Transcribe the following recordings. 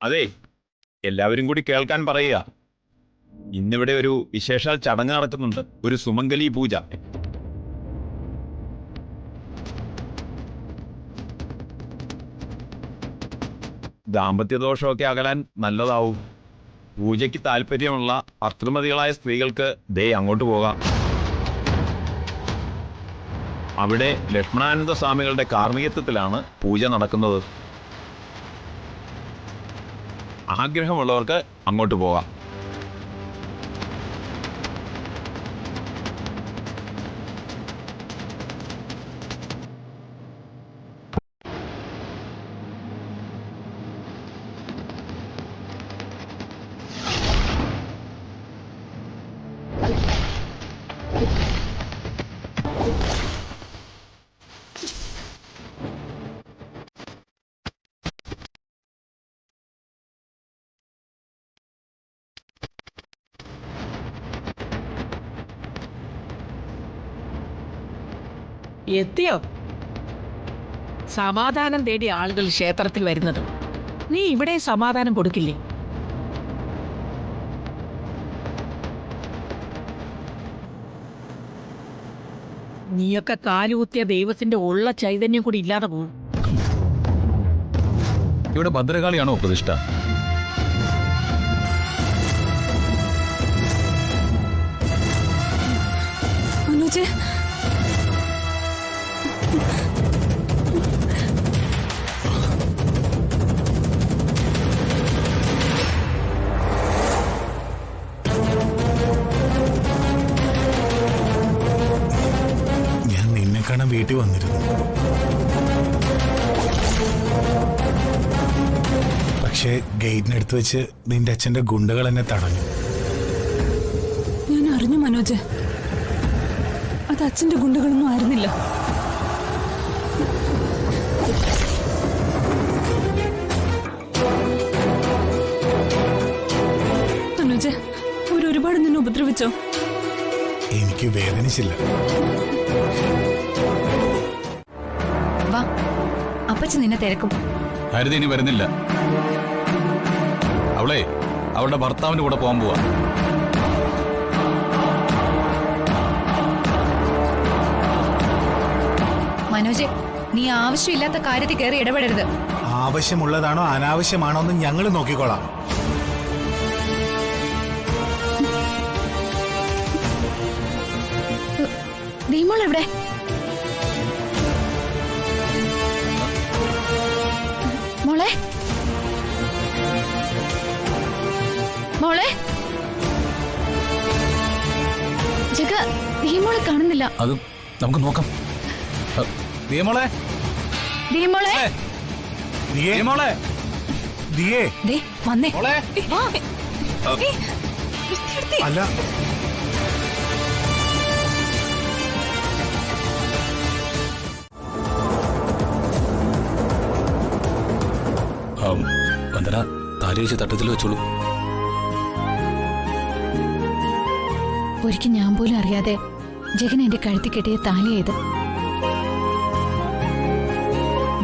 അതെ, എല്ലാവരും കൂടി കേൾക്കാൻ പറയുക. ഇന്നിവിടെ ഒരു വിശേഷാൽ ചടങ്ങ് നടക്കുന്നുണ്ട്. ഒരു സുമംഗലി പൂജ. ദാമ്പത്യദോഷമൊക്കെ അകലാൻ നല്ലതാവും. പൂജയ്ക്ക് താല്പര്യമുള്ള ഭർതൃമതികളായ സ്ത്രീകൾക്ക് ദേ അങ്ങോട്ട് പോകാം. അവിടെ ലക്ഷ്മണാനന്ദ സ്വാമികളുടെ കാർമ്മികത്വത്തിലാണ് പൂജ നടക്കുന്നത്. ആഗ്രഹമുള്ളവർക്ക് അങ്ങോട്ട് പോകാം. എത്തിയോ? സമാധാനം തേടി ആളുകൾ ക്ഷേത്രത്തിൽ വരുന്നത്. നീ ഇവിടെ സമാധാനം കൊടുക്കില്ലേ? നീയൊക്കെ കാലുകുത്തിയ ദൈവത്തിന്റെ ഉള്ള ചൈതന്യം കൂടി ഇല്ലാതെ പോകും. ഇവിടെ ഭദ്രകാളിയാണോ പ്രതിഷ്ഠ? മനോജ്, ഞാൻ നിന്നെ കാണാൻ വീട്ടിൽ വന്നിരുന്നു. പക്ഷേ ഗേറ്റിനടുത്ത് വെച്ച് നിന്റെ അച്ഛന്റെ ഗുണ്ടകൾ എന്നെ തടഞ്ഞു. ഞാൻ അറിഞ്ഞു മനോജ്, അത് അച്ഛന്റെ ഗുണ്ടകളൊന്നും ആയിരുന്നില്ല. മനോജ്, അവരൊരുപാട് നിന്നെ ഉപദ്രവിച്ചോ? എനിക്ക് വേദനിച്ചില്ല. വാ, അപ്പച്ചൻ നിന്നെ തിരക്കും. ഹരിത ഇനി വരുന്നില്ല. അവളെ അവളുടെ ഭർത്താവിന്റെ കൂടെ പോകാൻ പോവാ. മനോജ്, നീ ആവശ്യമില്ലാത്ത കാര്യത്തിൽ കയറി ഇടപെടരുത്. ആവശ്യമുള്ളതാണോ അനാവശ്യമാണോ എന്ന് ഞങ്ങൾ നോക്കിക്കോളാം. ദീമോൾ എവിടെ? മോളെ, മോളെ, ജഗ, ദീമോളെ കാണുന്നില്ല. അത് നമുക്ക് നോക്കാം. ദിയമോളെ, ദീമോളെ, ദിയമോളെ, ദിയേ, ദേ വന്നേ. മോളെ. വാ. അല്ല, വന്ദന, താലി വെച്ച് തട്ടത്തിൽ വെച്ചോളൂ. ഒരിക്കൽ ഞാൻ പോലും അറിയാതെ ജഗൻ എന്റെ കഴുത്തിൽ കെട്ടിയ താലിയായത്.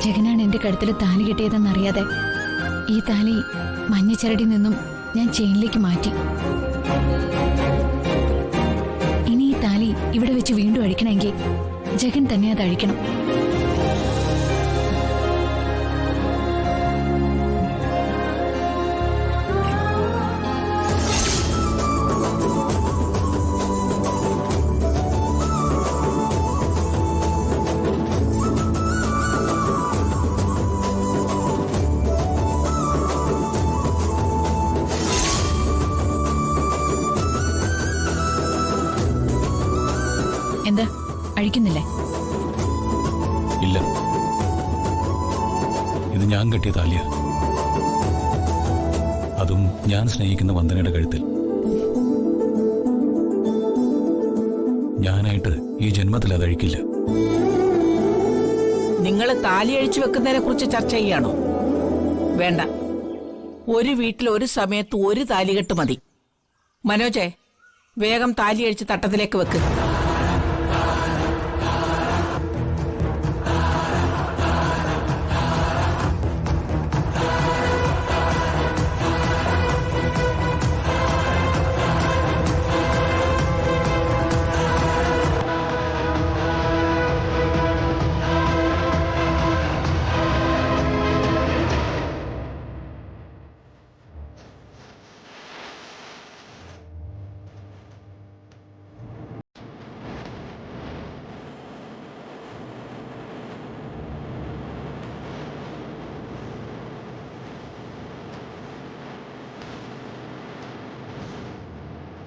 ജഗനാണ് എന്റെ കഴുത്തിൽ താലി കെട്ടിയതെന്നറിയാതെ ഈ താലി മഞ്ഞച്ചരടിൽ നിന്നും ഞാൻ ചെയിനിലേക്ക് മാറ്റി. ഇനി ഈ താലി ഇവിടെ വെച്ച് വീണ്ടും അഴിക്കണമെങ്കിൽ ജഗൻ തന്നെ അത് അഴിക്കണം. എന്താ അഴിക്കുന്നില്ലേ? ഇല്ല, ഇത് ഞാൻ കെട്ടിയ താലിയ. അതും ഞാൻ സ്നേഹിക്കുന്ന വന്ദനയുടെ കഴുത്തിൽ. ഞാനായിട്ട് ഈ ജന്മത്തിൽ അതഴിക്കില്ല. നിങ്ങൾ താലി അഴിച്ചു വെക്കുന്നതിനെ കുറിച്ച് ചർച്ച ചെയ്യാണോ? വേണ്ട. ഒരു വീട്ടിൽ ഒരു സമയത്ത് ഒരു താലികെട്ട് മതി. മനോജെ, വേഗം താലി അഴിച്ച് തട്ടത്തിലേക്ക് വെക്ക്.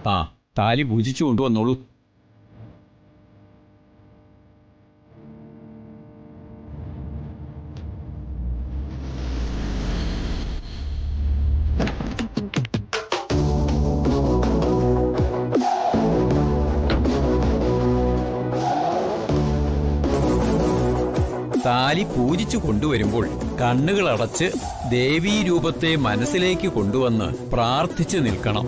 ആ താലി പൂജിച്ചു കൊണ്ടുവന്നോളൂ. താലി പൂജിച്ചു കൊണ്ടുവരുമ്പോൾ കണ്ണുകൾ അടച്ച് ദേവീരൂപത്തെ മനസ്സിലേക്ക് കൊണ്ടുവന്ന് പ്രാർത്ഥിച്ചു നിൽക്കണം.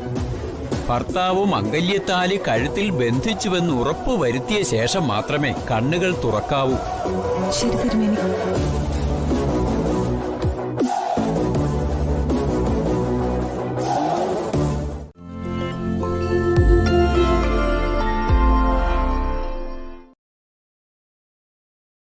ഭർത്താവ് മംഗല്യത്താലി കഴുത്തിൽ ബന്ധിച്ചുവെന്ന് ഉറപ്പ് വരുത്തിയ ശേഷം മാത്രമേ കണ്ണുകൾ തുറക്കാവൂ. ശരി തിരുമേനി.